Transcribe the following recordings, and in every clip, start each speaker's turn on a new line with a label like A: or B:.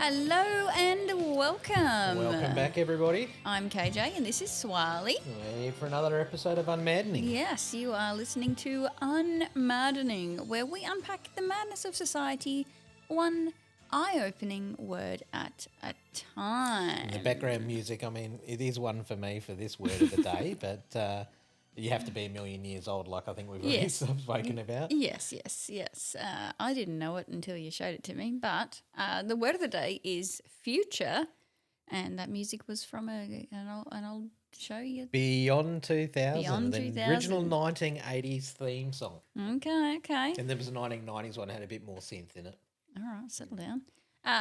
A: Hello and welcome.
B: Welcome back, everybody.
A: I'm KJ and this is Swiley.
B: We're here for another episode of UnMaddening.
A: Yes, you are listening to UnMaddening, where we unpack the madness of society one eye-opening word at a time.
B: The background music, I mean, it is one for me for this word of the day, but you have to be a million years old, like I think we've already spoken about.
A: Yes. I didn't know it until you showed it to me, but the word of the day is future, and that music was from an old show.
B: Beyond 2000.
A: Beyond
B: the
A: 2000.
B: Original 1980s theme song.
A: Okay.
B: And there was a 1990s one that had a bit more synth in it.
A: All right, settle down.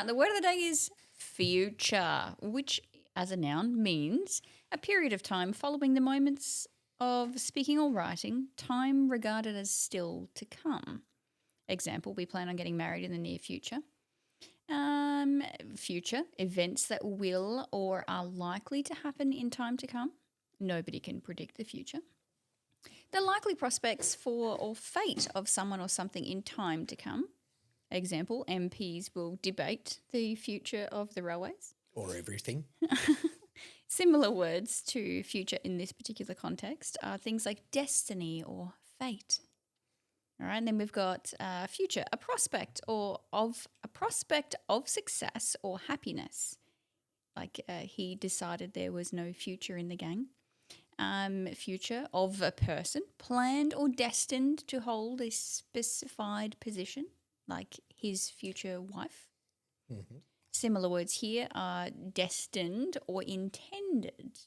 A: The word of the day is future, which as a noun means a period of time following the moments of speaking or writing, time regarded as still to come. Example, we plan on getting married in the near future. Future, events that will or are likely to happen in time to come. Nobody can predict the future. The likely prospects for or fate of someone or something in time to come. Example, MPs will debate the future of the railways.
B: Or everything.
A: Similar words to future in this particular context are things like destiny or fate. All right, and then we've got future, a prospect of success or happiness. Like he decided there was no future in the gang. Future of a person, planned or destined to hold a specified position, like his future wife.
B: Mm-hmm.
A: Similar words here are destined or intended.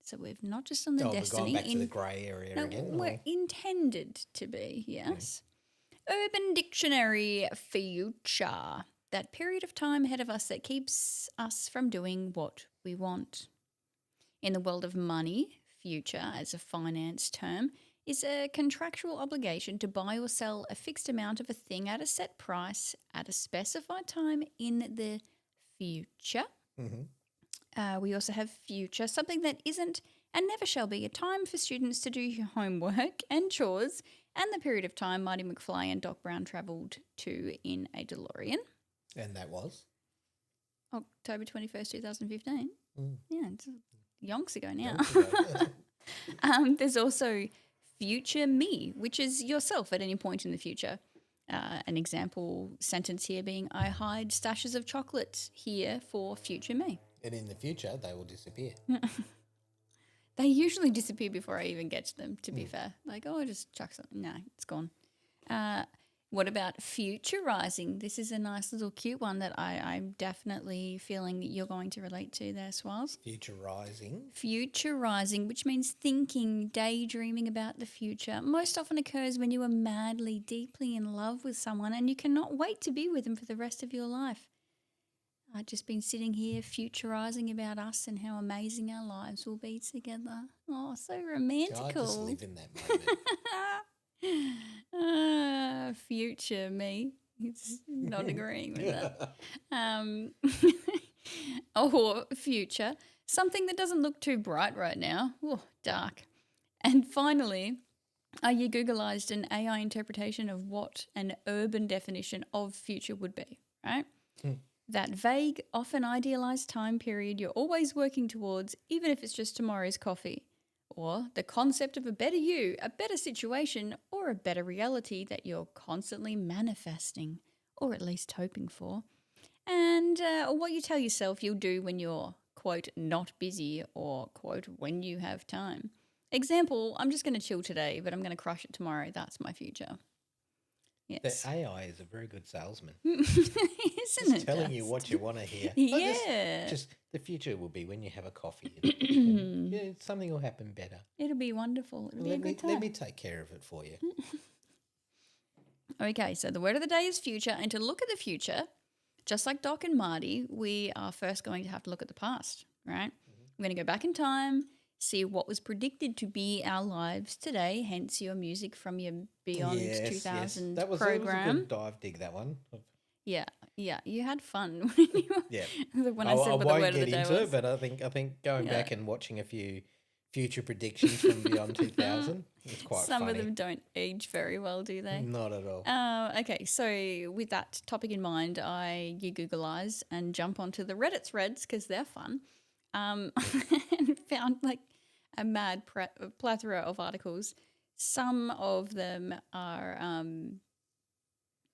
A: So we're not just on the destiny.
B: We're going back to the grey area again.
A: We're intended to be, yes. Urban Dictionary, future. That period of time ahead of us that keeps us from doing what we want. In the world of money, future as a finance term is a contractual obligation to buy or sell a fixed amount of a thing at a set price at a specified time in the future.
B: Mm-hmm.
A: We also have future, something that isn't and never shall be a time for students to do your homework and chores, and the period of time Marty McFly and Doc Brown travelled to in a DeLorean.
B: And that was?
A: October 21st, 2015. Yeah, it's yonks ago now. There's also future me, which is yourself at any point in the future. An example sentence here being, I hide stashes of chocolate here for future me.
B: And in the future, they will disappear.
A: They usually disappear before I even get to them, to be fair. Like, oh, just chuck something. No, it's gone. What about futurizing? This is a nice little cute one that I'm definitely feeling you're going to relate to there, Swirls. Futurizing, which means thinking, daydreaming about the future, most often occurs when you are madly, deeply in love with someone and you cannot wait to be with them for the rest of your life. I've just been sitting here futurizing about us and how amazing our lives will be together. Oh, so romantical.
B: I just live in that moment.
A: Future me. It's not agreeing with that. Or future, something that doesn't look too bright right now. Oh, dark. And finally, you Googleized an AI interpretation of what an urban definition of future would be, right? That vague, often idealized time period you're always working towards, even if it's just tomorrow's coffee. Or the concept of a better you, a better situation, or a better reality that you're constantly manifesting, or at least hoping for. And what you tell yourself you'll do when you're, quote, not busy, or, quote, when you have time. Example, I'm just going to chill today, but I'm going to crush it tomorrow. That's my future. Yes.
B: The AI is a very good salesman.
A: Isn't it?
B: Telling you what you want to hear.
A: Yeah.
B: Just the future will be when you have a coffee. And something will happen better.
A: It'll be wonderful. It'll be a good time.
B: Let me take care of it for you.
A: Okay, so the word of the day is future. And to look at the future, just like Doc and Marty, we are first going to have to look at the past, right? We're going to go back in time, see what was predicted to be our lives today, hence your music from your Beyond 2000
B: that was
A: program.
B: A good dive dig, that one.
A: Yeah, you had fun when you
B: yeah.
A: when I said what the word of the day was.
B: I won't get into it, but I think going back and watching a few future predictions from beyond 2000. It's quite
A: Some
B: funny.
A: of them don't age very well, do they?
B: Not at all.
A: Okay, so with that topic in mind, you Googleize and jump onto the Reddit threads because they're fun, and found like a mad plethora of articles. Some of them are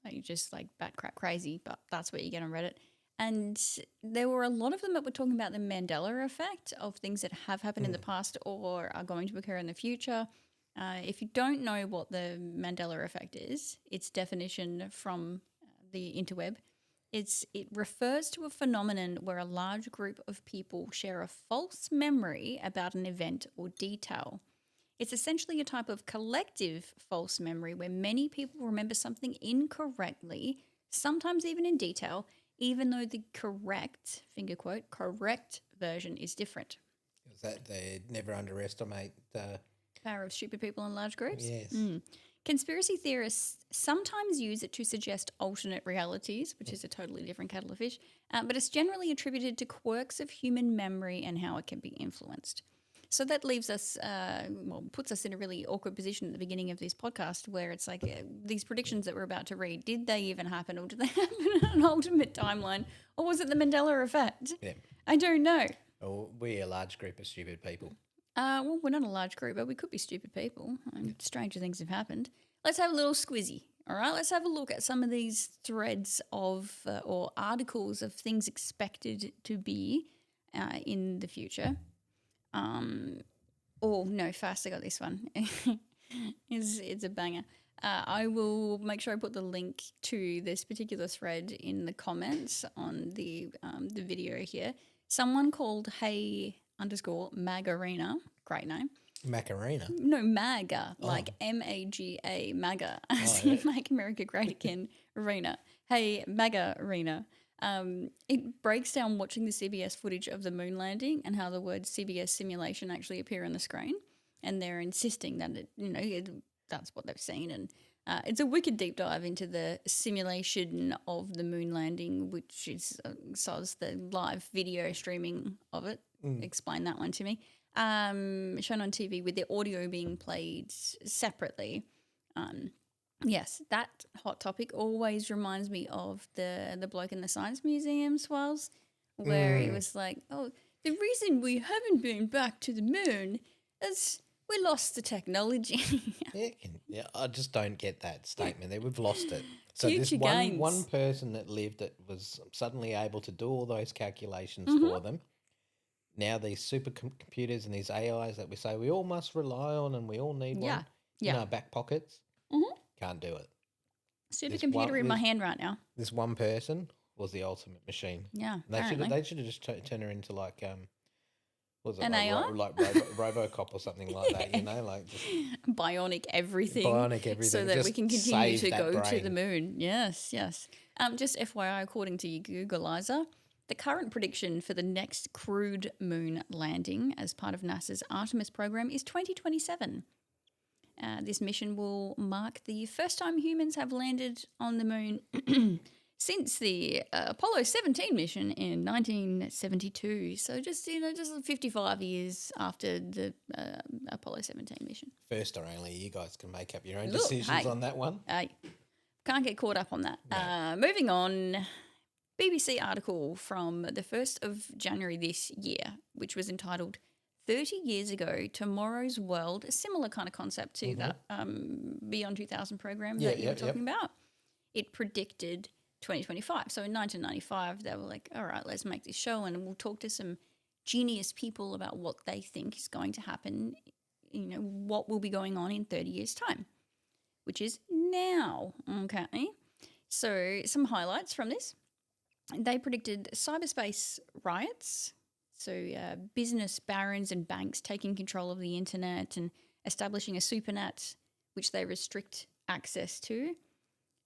A: like just like bat crap crazy, but that's what you get on Reddit. And there were a lot of them that were talking about the Mandela effect of things that have happened in the past or are going to occur in the future. If you don't know what the Mandela effect is, its definition from the interweb, it refers to a phenomenon where a large group of people share a false memory about an event or detail. It's essentially a type of collective false memory where many people remember something incorrectly, sometimes even in detail, even though the correct, finger quote, correct version is different.
B: Is that they never underestimate
A: Power of stupid people in large groups?
B: Yes.
A: Conspiracy theorists sometimes use it to suggest alternate realities, which is a totally different kettle of fish, but it's generally attributed to quirks of human memory and how it can be influenced. So that leaves us, puts us in a really awkward position at the beginning of this podcast where it's like these predictions that we're about to read, did they even happen or did they happen in an alternate timeline or was it the Mandela effect?
B: Yeah.
A: I don't know.
B: Or we're a large group of stupid people.
A: Well, we're not a large group, but we could be stupid people. Stranger things have happened. Let's have a little squizzy, all right? Let's have a look at some of these threads of or articles of things expected to be in the future. Oh, no, fast, I got this one. It's a banger. I will make sure I put the link to this particular thread in the comments on the video here. Someone called Hey_Magarena, great name.
B: Macarena.
A: No, MAGA, like MAGA, MAGA, as
B: yeah.
A: in Make America Great Again, Arena. Hey, MAGA Arena. It breaks down watching the CBS footage of the moon landing and how the word CBS simulation actually appear on the screen, and they're insisting that that's what they've seen, and it's a wicked deep dive into the simulation of the moon landing, which is the live video streaming of it. Explain that one to me. Shown on TV with the audio being played separately. Yes, that hot topic always reminds me of the bloke in the Science Museum, Swells, where he was like, oh, the reason we haven't been back to the moon is we lost the technology.
B: Yeah, I just don't get that statement there. We've lost it. So
A: Future
B: this
A: games.
B: one person that lived it was suddenly able to do all those calculations for them. Now these supercomputers and these AIs that we say we all must rely on and we all need one in our back pockets, can't do it.
A: Supercomputer in my hand right now.
B: This one person was the ultimate machine.
A: Yeah,
B: They should have just turned her into like what was it,
A: an
B: like,
A: AI?
B: like RoboCop or something like that, you know, like just
A: Bionic everything. So that
B: Just
A: we can continue
B: save
A: to
B: that
A: go to
B: brain.
A: the moon. Yes. Just FYI, according to Googleizer, the current prediction for the next crewed moon landing as part of NASA's Artemis program is 2027. This mission will mark the first time humans have landed on the moon since the Apollo 17 mission in 1972. So just 55 years after the Apollo 17 mission.
B: First or only, you guys can make up your own
A: Look,
B: decisions
A: hey.
B: on that one.
A: Can't get caught up on that.
B: No.
A: Moving on, BBC article from the 1st of January this year, which was entitled 30 Years Ago, Tomorrow's World, a similar kind of concept to that Beyond 2000 program that you were talking about. It predicted 2025. So in 1995, they were like, all right, let's make this show and we'll talk to some genius people about what they think is going to happen, what will be going on in 30 years' time, which is now, okay? So some highlights from this. They predicted cyberspace riots, so business barons and banks taking control of the internet and establishing a supernet, which they restrict access to,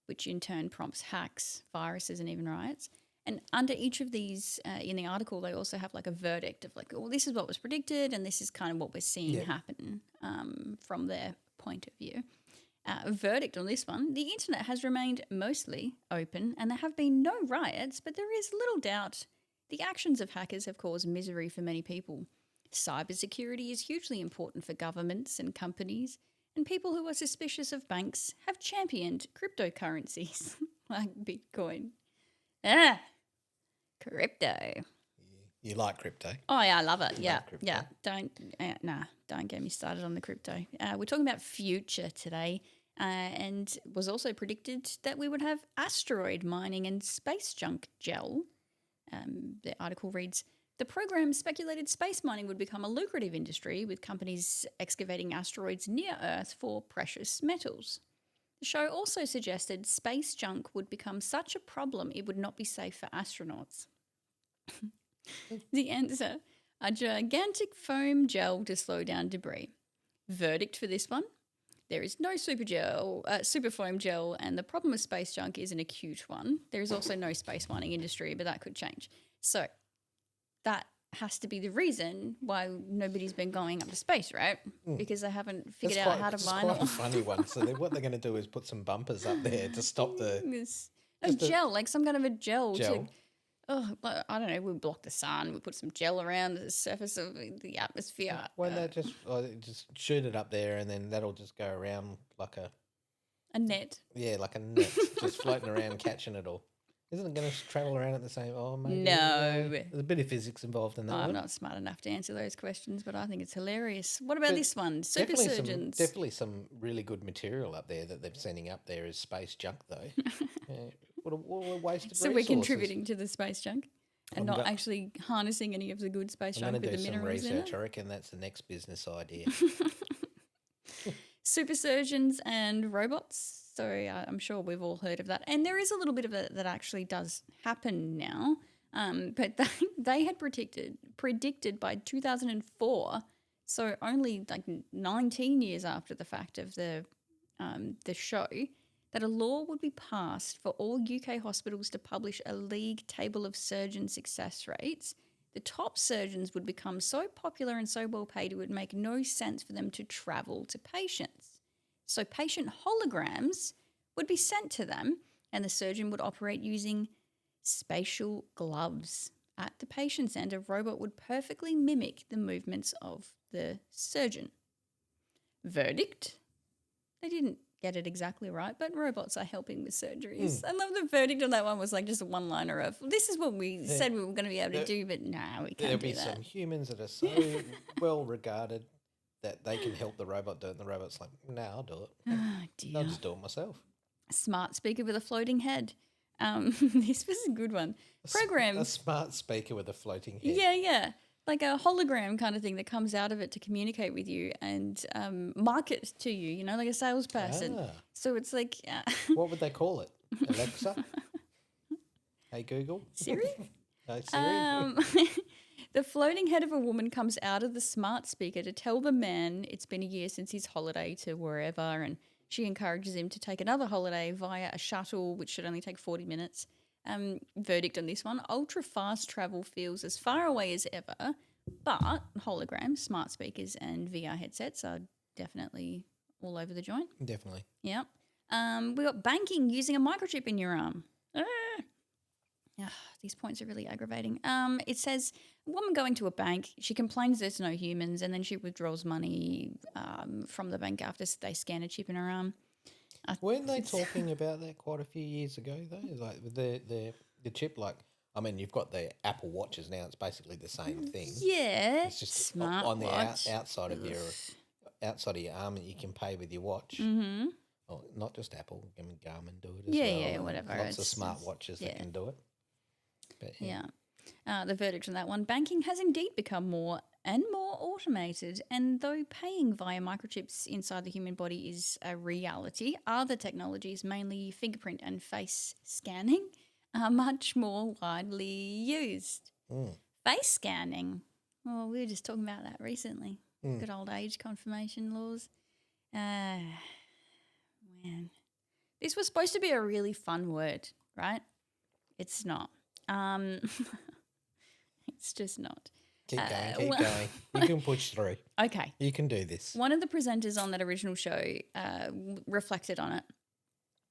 A: which in turn prompts hacks, viruses, and even riots. And under each of these, in the article, they also have like a verdict of like, oh, this is what was predicted and this is kind of what we're seeing happen from their point of view. A verdict on this one, the internet has remained mostly open and there have been no riots, but there is little doubt the actions of hackers have caused misery for many people. Cybersecurity is hugely important for governments and companies, and people who are suspicious of banks have championed cryptocurrencies like Bitcoin. Ah, crypto.
B: You like crypto?
A: Oh yeah, I love it.
B: You
A: Yeah,
B: love crypto.
A: yeah. Don't get me started on the crypto. We're talking about future today, and was also predicted that we would have asteroid mining and space junk gel. The article reads, the program speculated space mining would become a lucrative industry with companies excavating asteroids near Earth for precious metals. The show also suggested space junk would become such a problem it would not be safe for astronauts. The answer, a gigantic foam gel to slow down debris. Verdict for this one, there is no super foam gel, and the problem with space junk is an acute one. There is also no space mining industry, but that could change. So that has to be the reason why nobody's been going up to space, right? Because they haven't figured out how to mine.
B: It's quite a funny one. So what they're going to do is put some bumpers up there to stop the
A: gel, like some kind of a gel.
B: gel.
A: I don't know, we block the sun, we put some gel around the surface of the atmosphere.
B: Why don't they just shoot it up there and then that'll just go around like
A: a net?
B: Yeah, like a net, just floating around catching it all. Isn't it going to travel around at the same? Oh, maybe.
A: No.
B: There's a bit of physics involved in that one.
A: I'm not smart enough to answer those questions, but I think it's hilarious. What about this one? Super surgeons.
B: Definitely some really good material up there that they're sending up there is space junk, though. What a waste of resources.
A: So we're contributing to the space junk and not actually harnessing any of the good space junk with the minerals in it?
B: I'm going to do some research. I reckon that's the next business idea.
A: Super surgeons and robots. So I'm sure we've all heard of that. And there is a little bit of it that actually does happen now. But they had predicted by 2004, so only like 19 years after the fact of the show, that a law would be passed for all UK hospitals to publish a league table of surgeon success rates. The top surgeons would become so popular and so well paid it would make no sense for them to travel to patients. So patient holograms would be sent to them and the surgeon would operate using spatial gloves. At the patient's end, a robot would perfectly mimic the movements of the surgeon. Verdict? They didn't get it exactly right, but robots are helping with surgeries. I love the verdict on that one was like just a one-liner of, this is what we said we were going to be able to do, but no, we can't do that.
B: There'll be some humans that are so well regarded that they can help the robot do it, and the robot's like, no, I'll do it.
A: Oh, dear.
B: I'll just do it myself.
A: Smart speaker with a floating head. This was a good one.
B: A smart speaker with a floating head.
A: Yeah. Like a hologram kind of thing that comes out of it to communicate with you and market to you, like a salesperson. So it's like...
B: What would they call it? Alexa? Hey, Google?
A: Siri?
B: No, Siri?
A: The floating head of a woman comes out of the smart speaker to tell the man it's been a year since his holiday to wherever, and she encourages him to take another holiday via a shuttle, which should only take 40 minutes. Verdict on this one, ultra-fast travel feels as far away as ever, but holograms, smart speakers and VR headsets are definitely all over the joint.
B: Definitely.
A: Yep. We got banking using a microchip in your arm. These points are really aggravating. It says, a woman going to a bank, she complains there's no humans, and then she withdraws money from the bank after they scan a chip in her arm.
B: Weren't they talking about that quite a few years ago, though? Like the chip, you've got the Apple Watches now. It's basically the same thing.
A: Yeah,
B: it's just
A: smart
B: on the
A: watch.
B: outside of your arm that you can pay with your watch.
A: Mm-hmm.
B: Oh, not just Apple. I mean, Garmin do it as well.
A: Yeah, whatever.
B: Lots of smart watches that can do it. But,
A: the verdict on that one, banking has indeed become more and more automated, and though paying via microchips inside the human body is a reality, other technologies, mainly fingerprint and face scanning, are much more widely used. Face scanning. Well, we were just talking about that recently. Good old age confirmation laws. Man. This was supposed to be a really fun word, right? It's not. It's just not.
B: Keep going. You can push through.
A: Okay.
B: You can do this.
A: One of the presenters on that original show reflected on it.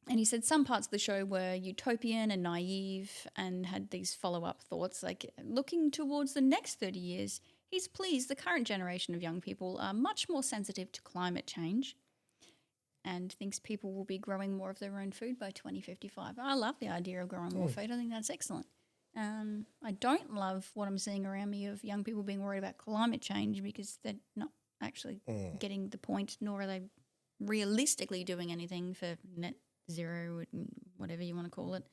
A: And he said some parts of the show were utopian and naive and had these follow-up thoughts. Like looking towards the next 30 years, he's pleased the current generation of young people are much more sensitive to climate change and thinks people will be growing more of their own food by 2055. I love the idea of growing more food. I think that's excellent. I don't love what I'm seeing around me of young people being worried about climate change because they're not actually getting the point, nor are they realistically doing anything for net zero, whatever you want to call it.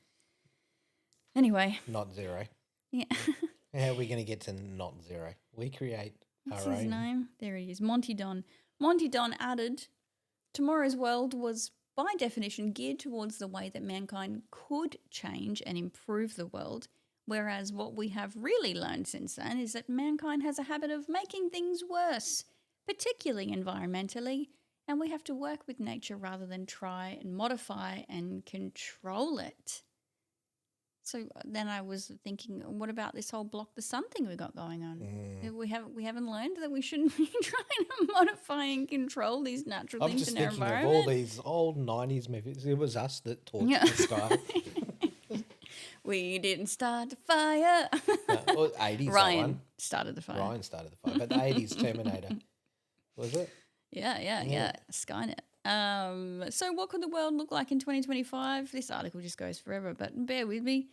A: Anyway.
B: Not zero.
A: Yeah.
B: How are we going to get to not zero? We create
A: What's
B: our
A: his
B: own.
A: name? There he is, Monty Don. Monty Don added, tomorrow's world was by definition geared towards the way that mankind could change and improve the world, whereas what we have really learned since then is that mankind has a habit of making things worse, particularly environmentally, and we have to work with nature rather than try and modify and control it. So then I was thinking, what about this whole block the sun thing we got going on? We haven't learned that we shouldn't be trying to modify and control these natural things in our environment.
B: I'm just thinking of all these old 90s movies. It was us that torched the sky.
A: We didn't start the fire.
B: Or 80s.
A: Ryan started the fire.
B: Ryan started the fire. But the 80s Terminator. Was it?
A: Yeah. Skynet. So what could the world look like in 2025? This article just goes forever, but bear with me.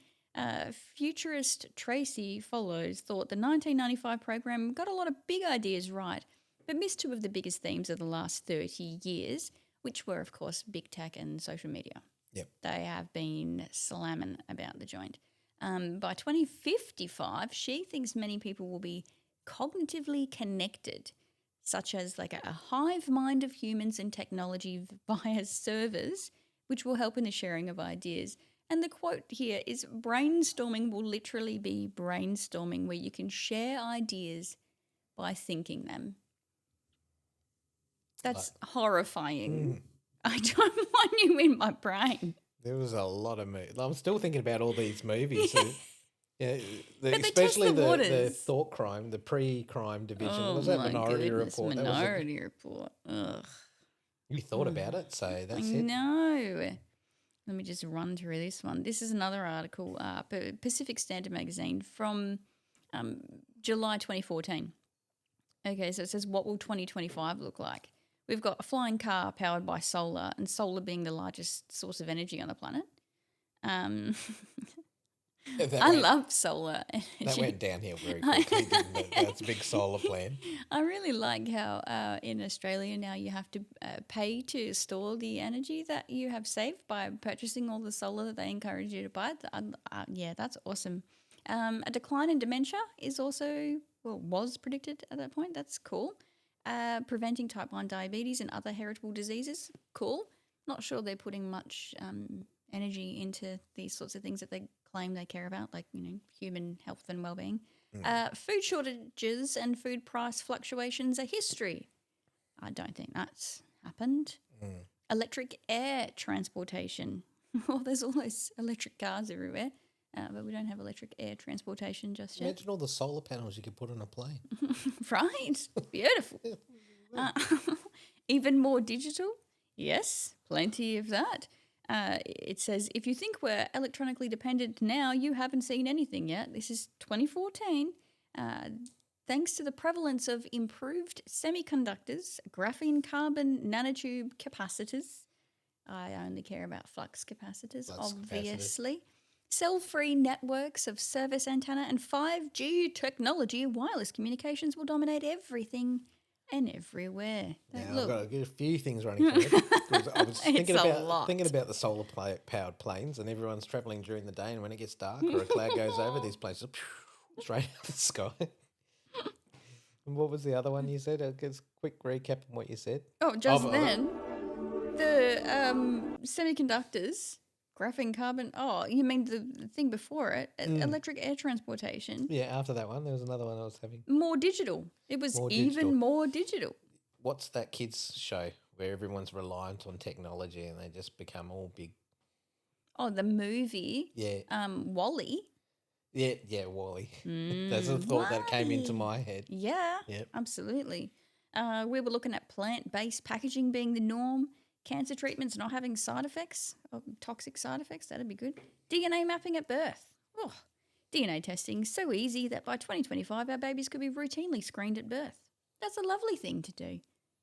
A: Futurist Tracy Follows thought the 1995 program got a lot of big ideas right, but missed two of the biggest themes of the last 30 years, which were, of course, big tech and social media.
B: Yep.
A: They have been slamming about the joint. By 2055, she thinks many people will be cognitively connected, such as like a hive mind of humans and technology via servers, which will help in the sharing of ideas. And the quote here is, brainstorming will literally be brainstorming, where you can share ideas by thinking them. That's horrifying. I don't want you in my brain.
B: There was a lot of movies. I'm still thinking about all these movies. Yeah,
A: especially
B: the thought crime, the pre-crime division. Was that Minority Report?
A: Minority Report. Ugh.
B: You thought about it, so that's it.
A: No. Let me just run through this one. This is another article, Pacific Standard Magazine from July 2014. Okay, so it says, what will 2025 look like? We've got a flying car powered by solar, and solar being the largest source of energy on the planet. I love solar energy.
B: That went downhill very quickly, didn't it? That's a big solar plan.
A: I really like how in Australia now you have to pay to store the energy that you have saved by purchasing all the solar that they encourage you to buy. Yeah, that's awesome. A decline in dementia is also, was predicted at that point. That's cool. Preventing type 1 diabetes and other heritable diseases, cool. Not sure they're putting much energy into these sorts of things that they claim they care about, like, human health and well-being. Food shortages and food price fluctuations are history. I don't think that's happened. Electric air transportation. Well, there's all those electric cars everywhere, but we don't have electric air transportation just yet.
B: Imagine all the solar panels you could put on a plane.
A: Right? Beautiful. Even more digital? Yes, plenty of that. It says, if you think we're electronically dependent now, you haven't seen anything yet. This is 2014. Thanks to the prevalence of improved semiconductors, graphene carbon nanotube capacitors. I only care about flux capacitors, obviously. Cell-free networks of service antenna and 5G technology, wireless communications will dominate everything and everywhere.
B: Now, I've got to get a few things running through it. I was thinking about the solar-powered planes, and everyone's travelling during the day, and when it gets dark or a cloud goes over, these places straight out the sky. And what was the other one you said? Just quick recap on what you said.
A: The semiconductors, graphene carbon. Oh, you mean the thing before it? Electric air transportation.
B: Yeah, after that one, there was another one I was having.
A: More digital. It was even more digital.
B: What's that kids show where everyone's reliant on technology and they just become all big?
A: Oh, the movie.
B: Yeah.
A: WALL-E.
B: Yeah, WALL-E. That's a thought that came into my head.
A: Yeah, absolutely. We were looking at plant-based packaging being the norm, cancer treatments not having side effects, toxic side effects, that'd be good. DNA mapping at birth. Oh, DNA testing so easy that by 2025 our babies could be routinely screened at birth. That's a lovely thing to do.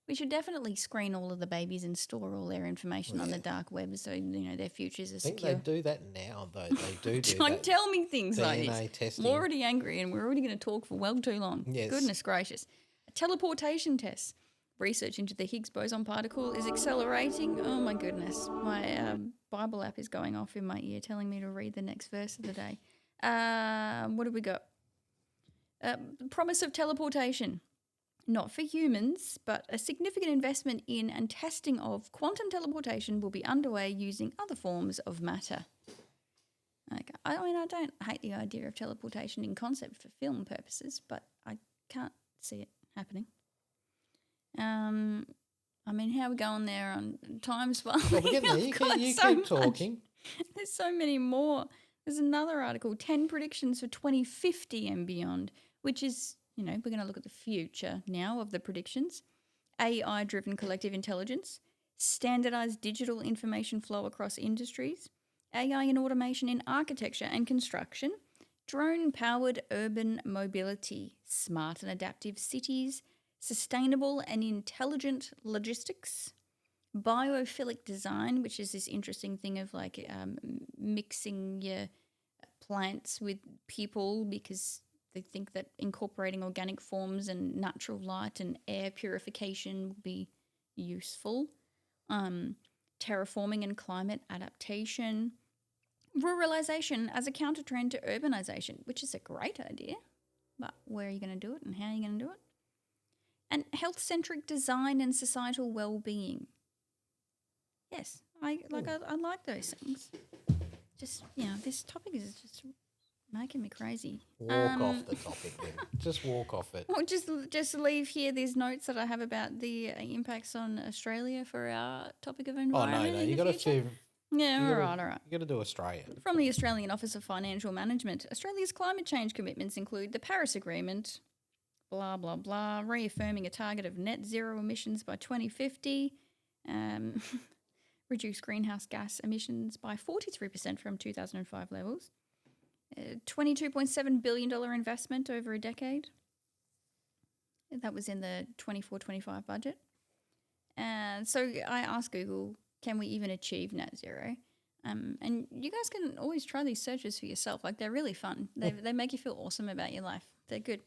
A: We should definitely screen all of the babies and store all their information on the dark web so their futures are secure.
B: I think they do that now, though. They do
A: Don't
B: that.
A: tell me things like this.
B: DNA testing.
A: I'm already angry and we're already going to talk for well too long.
B: Yes.
A: Goodness gracious. A teleportation test. Research into the Higgs boson particle is accelerating. Oh my goodness. My Bible app is going off in my ear telling me to read the next verse of the day. What have we got? Promise of teleportation. Not for humans, but a significant investment in and testing of quantum teleportation will be underway using other forms of matter. I don't hate the idea of teleportation in concept for film purposes, but I can't see it happening. How are we going there on time spot?
B: Well, we're getting there. You keep talking.
A: There's so many more. There's another article, 10 predictions for 2050 and beyond, which is, we're going to look at the future now of the predictions. AI-driven collective intelligence, standardized digital information flow across industries, AI and automation in architecture and construction, drone-powered urban mobility, smart and adaptive cities, sustainable and intelligent logistics, biophilic design, which is this interesting thing of mixing your plants with people because they think that incorporating organic forms and natural light and air purification will be useful. Terraforming and climate adaptation. Ruralization as a counter-trend to urbanization, which is a great idea. But where are you going to do it and how are you going to do it? And health-centric design and societal well-being. Yes, I like those things. Just, this topic is just making me crazy.
B: Walk off the topic then. Just walk off it.
A: Well, just leave here these notes that I have about the impacts on Australia for our topic of environment.
B: Oh, no. You got to
A: Yeah, all right.
B: You got to do Australia.
A: From the Australian Office of Financial Management, Australia's climate change commitments include the Paris Agreement, blah, blah, blah, reaffirming a target of net zero emissions by 2050, reduce greenhouse gas emissions by 43% from 2005 levels, $22.7 billion investment over a decade. That was in the 24-25 budget. So I asked Google, can we even achieve net zero? And you guys can always try these searches for yourself. They're really fun. They make you feel awesome about your life. They're good.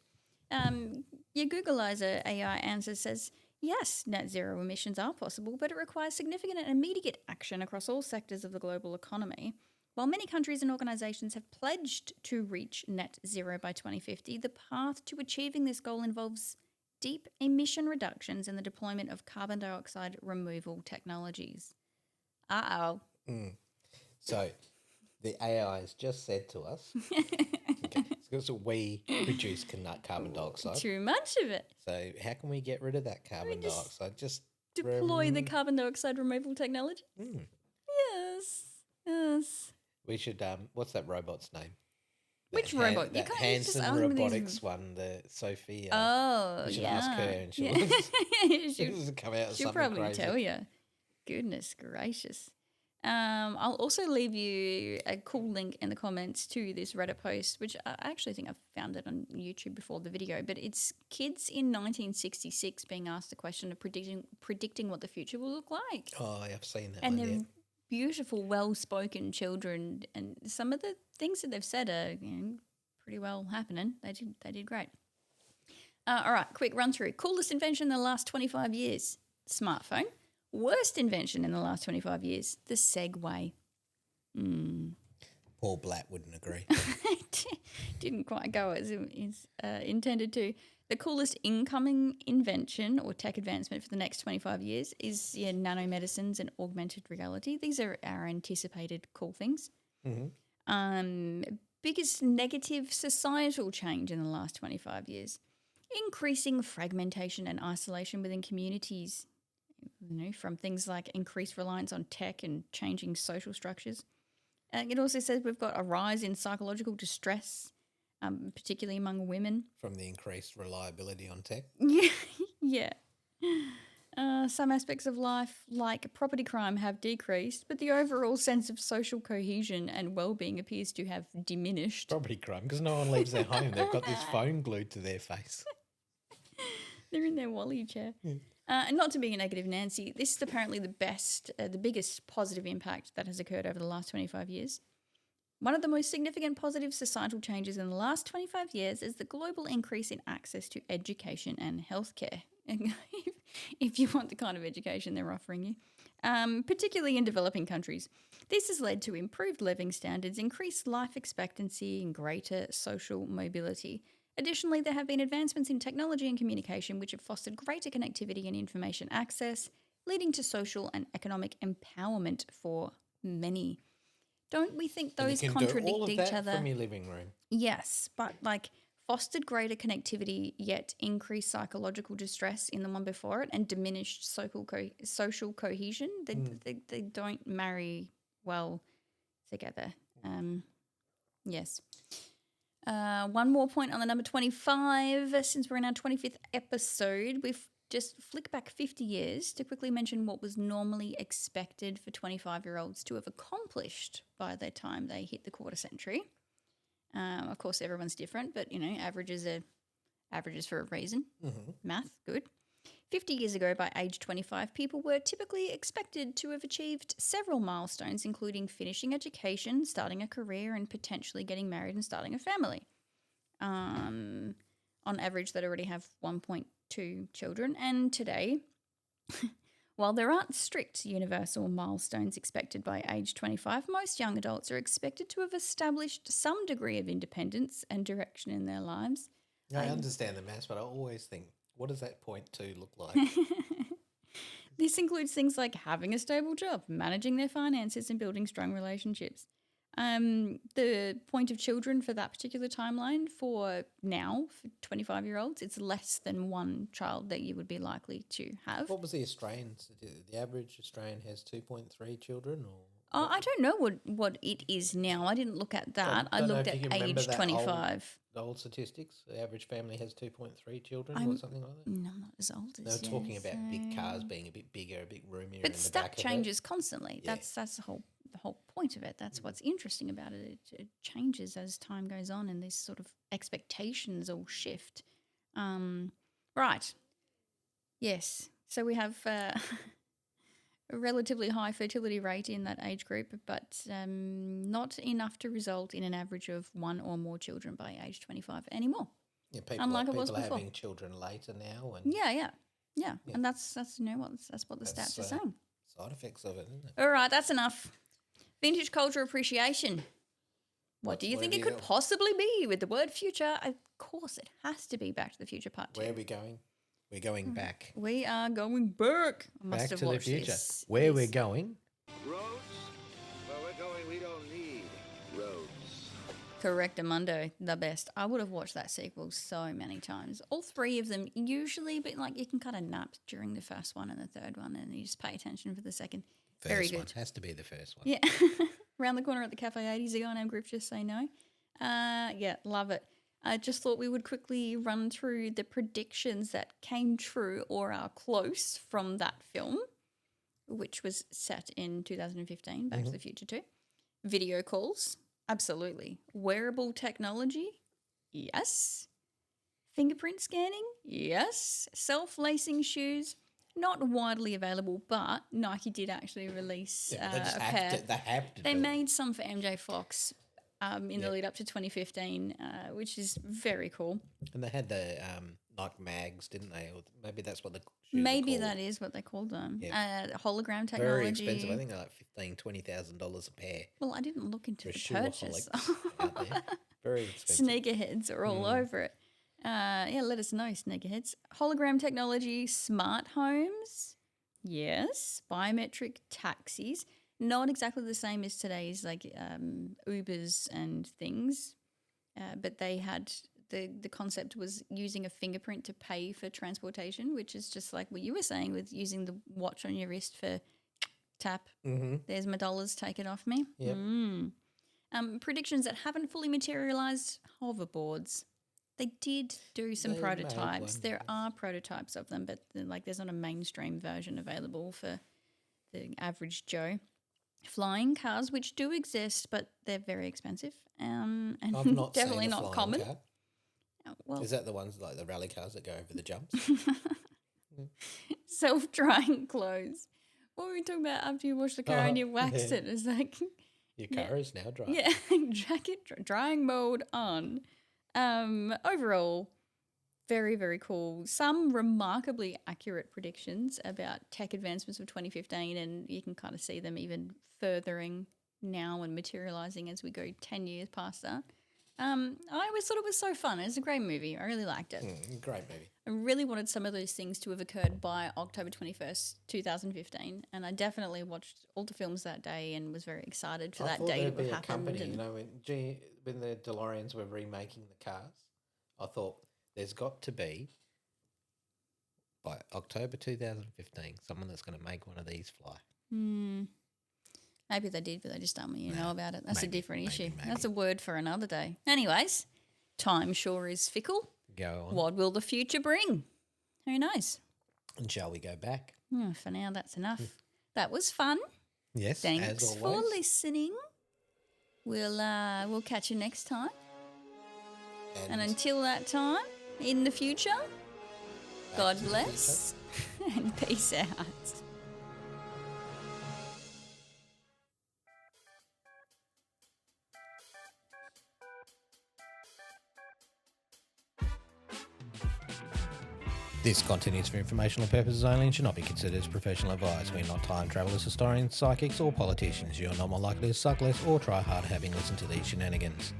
A: Your Googleizer AI answer says, yes, net zero emissions are possible, but it requires significant and immediate action across all sectors of the global economy. While many countries and organisations have pledged to reach net zero by 2050, the path to achieving this goal involves deep emission reductions and the deployment of carbon dioxide removal technologies. Uh-oh.
B: So the AI has just said to us, so we produce carbon dioxide.
A: Too much of it.
B: So how can we get rid of that carbon dioxide? Just
A: deploy the carbon dioxide removal technology? Yes.
B: We should, what's that robot's name?
A: Which robot?
B: That Hanson Robotics one, the Sophia.
A: Oh,
B: we should ask her and she'll come out with
A: she'll
B: something
A: probably
B: crazy.
A: tell you. Goodness gracious. I'll also leave you a cool link in the comments to this Reddit post, which I actually think I've found it on YouTube before the video, but it's kids in 1966 being asked the question of predicting what the future will look like.
B: Oh, I've seen that
A: and
B: one,
A: they're beautiful, well-spoken children, and some of the things that they've said are pretty well happening. They did great. All right, quick run through. Coolest invention in the last 25 years, smartphone. Worst invention in the last 25 years, the Segway.
B: Paul Blatt wouldn't agree.
A: Didn't quite go as intended to. The coolest incoming invention or tech advancement for the next 25 years is nanomedicines and augmented reality. These are our anticipated cool things. Biggest negative societal change in the last 25 years, increasing fragmentation and isolation within communities. From things like increased reliance on tech and changing social structures. It also says we've got a rise in psychological distress, particularly among women.
B: From the increased reliability on tech?
A: Yeah. Some aspects of life, like property crime, have decreased, but the overall sense of social cohesion and well-being appears to have diminished.
B: Property crime, because no one leaves their home. They've got this phone glued to their face.
A: They're in their Wally chair. And not to be a negative Nancy, this is apparently the biggest positive impact that has occurred over the last 25 years. One of the most significant positive societal changes in the last 25 years is the global increase in access to education and healthcare. If you want the kind of education they're offering you, particularly in developing countries. This has led to improved living standards, increased life expectancy, and greater social mobility. Additionally, there have been advancements in technology and communication which have fostered greater connectivity and information access, leading to social and economic empowerment for many. Don't we think those contradict each other?
B: From your living room.
A: Yes, but fostered greater connectivity yet increased psychological distress in the one before it and diminished social cohesion. They don't marry well together. Yes. One more point on the number 25. Since we're in our 25th episode, we've just flick back 50 years to quickly mention what was normally expected for 25-year-olds to have accomplished by the time they hit the quarter century. Of course, everyone's different, but, averages are averages for a reason.
B: Mm-hmm.
A: Math, good. 50 years ago, by age 25, people were typically expected to have achieved several milestones, including finishing education, starting a career, and potentially getting married and starting a family. On average, they'd already have 1.2 children. And today, while there aren't strict universal milestones expected by age 25, most young adults are expected to have established some degree of independence and direction in their lives.
B: I understand the maths, but I always think, what does that 0.2 look like?
A: This includes things like having a stable job, managing their finances, and building strong relationships. The point of children for that particular timeline for now, for 25-year-olds, it's less than one child that you would be likely to have.
B: What was the Australian? The average Australian has 2.3 children, or?
A: I don't know what it is now. I didn't look at that. I looked at age 25.
B: The old statistics, the average family has 2.3 children or something like that?
A: No, I'm not as old as
B: They're talking about big cars being a bit bigger, a bit roomier
A: but
B: in the back of it.
A: But stat changes constantly.
B: Yeah.
A: That's the whole point of it. That's what's interesting about it. It changes as time goes on and these sort of expectations all shift. Right. Yes. So we have a relatively high fertility rate in that age group, but not enough to result in an average of one or more children by age 25 anymore.
B: Yeah, people are having children later now. And
A: yeah. And that's what the stats are saying.
B: Side effects of it, isn't it?
A: All right, that's enough. Vintage culture appreciation. What do you think it could possibly be with the word future? Of course, it has to be Back to the Future Part 2.
B: Where are we going? We're going back.
A: We are going back. I must
B: back
A: have
B: to
A: watched
B: the future.
A: This.
B: Where we're going?
C: Roads? Where we're going, we don't need roads.
A: Correctamundo, the best. I would have watched that sequel so many times. All three of them, usually, but you can kind of nap during the first one and the third one, and you just pay attention for the second. Very good.
B: First one has to be the first one.
A: Yeah. Around the corner at the Cafe 80s, a guy named Griff Just Say No. Love it. I just thought we would quickly run through the predictions that came true or are close from that film, which was set in 2015, Back to the Future 2. Video calls, absolutely. Wearable technology, yes. Fingerprint scanning, yes. Self-lacing shoes, not widely available, but Nike did actually release a pair. They made some for MJ Fox in the lead up to 2015, which is very cool.
B: And they had the Nike mags, didn't they? Or maybe that's what the
A: maybe that is what they called them.
B: Yeah.
A: Hologram technology.
B: Very expensive. I think they're like $$20,000 a pair.
A: Well, I didn't look into the purchase.
B: Out there. Very expensive.
A: Sneakerheads are all over it. Let us know, sneakerheads. Hologram technology, smart homes, yes. Biometric taxis. Not exactly the same as today's Ubers and things, but they had the concept was using a fingerprint to pay for transportation, which is just like what you were saying with using the watch on your wrist for tap.
B: Mm-hmm.
A: There's my dollars, take it off me.
B: Yep.
A: Predictions that haven't fully materialised, hoverboards. They did do some
B: They made
A: prototypes.
B: one,
A: There
B: yes.
A: are prototypes of them, but there's not a mainstream version available for the average Joe. Flying cars, which do exist, but they're very expensive, and
B: I've not
A: definitely
B: seen a
A: not
B: flying
A: common.
B: car.
A: Well,
B: Is that the ones like the rally cars that go over the jumps?
A: self-drying clothes. What were we talking about after you washed the car and you waxed
B: Yeah.
A: it? It's like,
B: Your
A: Yeah.
B: car is now dry.
A: yeah, jacket drying mode on. Overall, very, very cool. Some remarkably accurate predictions about tech advancements of 2015, and you can kind of see them even furthering now and materializing as we go 10 years past that. I always thought it was so fun. It's a great movie. I really liked it.
B: Great movie.
A: I really wanted some of those things to have occurred by October 21st, 2015, and I definitely watched all the films that day and was very excited for that day to
B: there'd be
A: have
B: a company,
A: happened.
B: you know, when the DeLoreans were remaking the cars, I thought there's got to be, by October 2015, someone that's going to make one of these fly.
A: Maybe they did, but they just don't want you to know about it. That's a
B: maybe,
A: different issue.
B: maybe.
A: That's a word for another day. Anyways, time sure is fickle.
B: Go on.
A: What will the future bring? Who knows?
B: And shall we go back?
A: For now, that's enough. That was fun.
B: Yes,
A: Thanks
B: as
A: for
B: always.
A: listening. We'll catch you next time. And until that time, in the future, God
B: to the
A: bless and peace out.
B: This content is for informational purposes only and should not be considered as professional advice. We're not time travelers, historians, psychics, or politicians. You're not more likely to suck less or try harder having listened to these shenanigans.